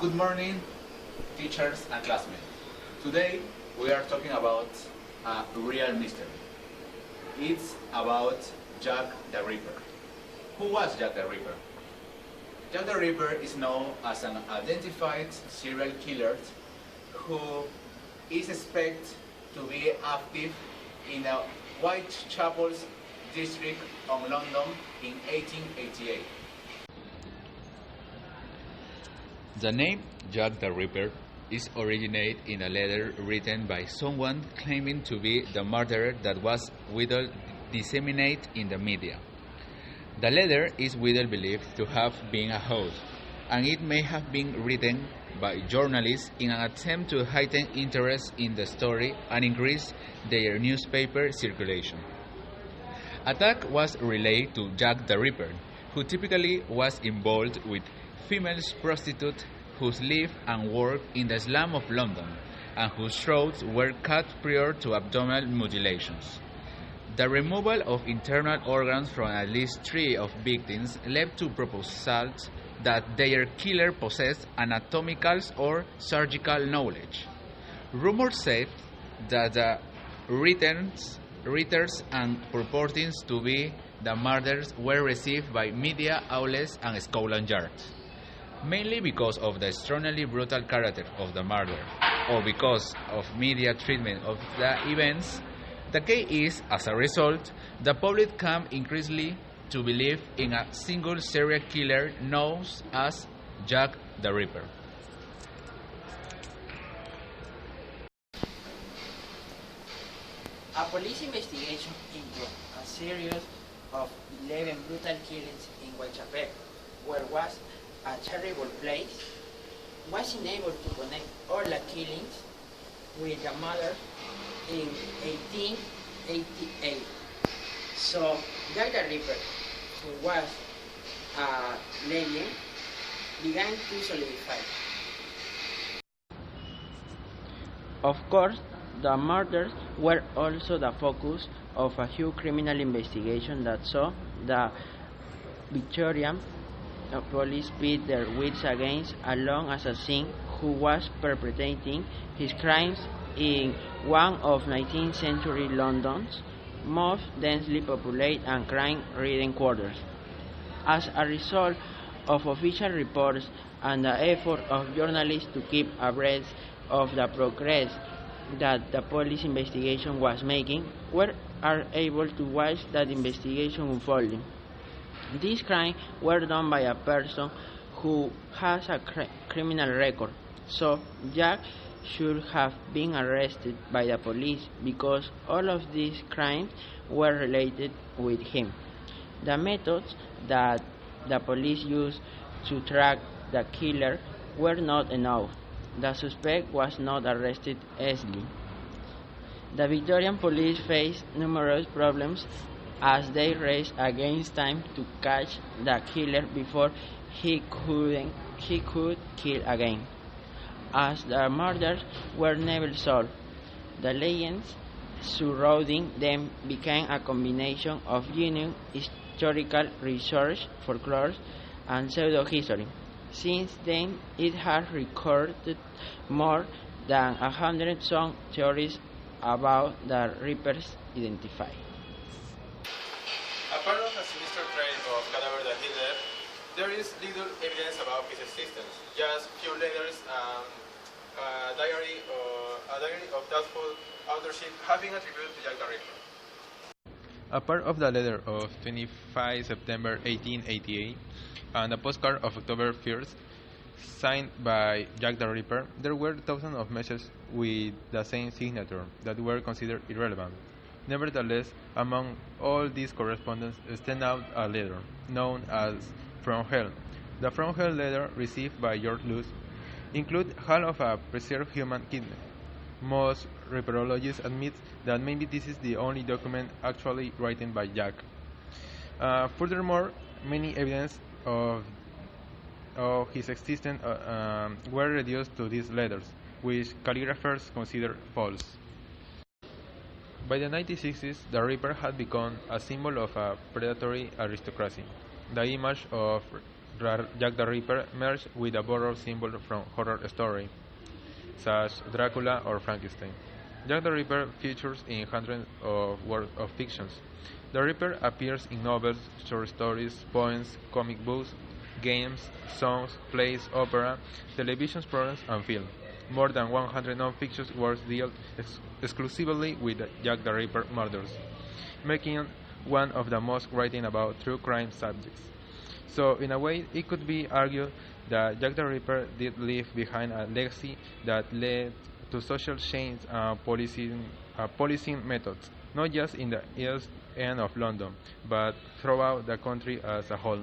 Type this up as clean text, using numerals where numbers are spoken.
Good morning, teachers and classmates. Today we are talking about a real mystery. It's about Jack the Ripper. Who was Jack the Ripper? Jack the Ripper is known as an identified serial killer who is expected to be active in the Whitechapel's district of London in 1888. The name Jack the Ripper is originated in a letter written by someone claiming to be the murderer that was widely disseminated in the media. The letter is widely believed to have been a hoax, and it may have been written by journalists in an attempt to heighten interest in the story and increase their newspaper circulation. Attack was relayed to Jack the Ripper, who typically was involved with female prostitutes who lived and worked in the slum of London and whose throats were cut prior to abdominal mutilations. The removal of internal organs from at least 3 of victims led to proposals that their killer possessed anatomical or surgical knowledge. Rumors said that the writers and purporting to be the murders were received by media outlets and Scotland Yard. Mainly because of the extraordinarily brutal character of the murder, or because of media treatment of the events, the case is, as a result, the public came increasingly to believe in a single serial killer known as Jack the Ripper. A police investigation into a series of 11 brutal killings in Whitechapel, where was a terrible place, was unable to connect all the killings with the murder in 1888. So Jack the Ripper, who was a legend, began to solidify. Of course, the murders were also the focus of a huge criminal investigation that saw the Victorian police pit their wits against a lone assassin who was perpetrating his crimes in one of 19th century London's most densely populated and crime-ridden quarters. As a result of official reports and the effort of journalists to keep abreast of the progress that the police investigation was making, we are able to watch that investigation unfolding. These crimes were done by a person who has a criminal record, so Jack should have been arrested by the police because all of these crimes were related with him. The methods that the police used to track the killer were not enough. The suspect was not arrested easily. The Victorian police faced numerous problems as they raced against time to catch the killer before he could kill again. As the murders were never solved, the legends surrounding them became a combination of genuine historical research, folklore, and pseudo-history. Since then, it has recorded more than 100 song theories about the Ripper's identity. Apart from a sinister trail of cadaver that he left, there is little evidence about his existence, just few letters and a diary of doubtful authorship have been attributed to Jack the Ripper. A part of the letter of 25 September 1888 and a postcard of October 1st, signed by Jack the Ripper, there were thousands of messages with the same signature that were considered irrelevant. Nevertheless, among all these correspondence stand out a letter, known as From Hell. The From Hell letter, received by George Luce, includes half of a preserved human kidney. Most ripperologists admit that maybe this is the only document actually written by Jack. Furthermore, many evidence of his existence were reduced to these letters, which calligraphers consider false. By the 1960s, the Ripper had become a symbol of a predatory aristocracy. The image of Jack the Ripper merged with a borrowed symbol from horror story, such Dracula or Frankenstein. Jack the Ripper features in hundreds of works of fictions. The Ripper appears in novels, short stories, poems, comic books, games, songs, plays, opera, television programs, and film. More than 100 non-fiction works deal exclusively with the Jack the Ripper murders, making it one of the most written about true crime subjects. So, in a way, it could be argued that Jack the Ripper did leave behind a legacy that led to social change and policing methods, not just in the East End of London, but throughout the country as a whole.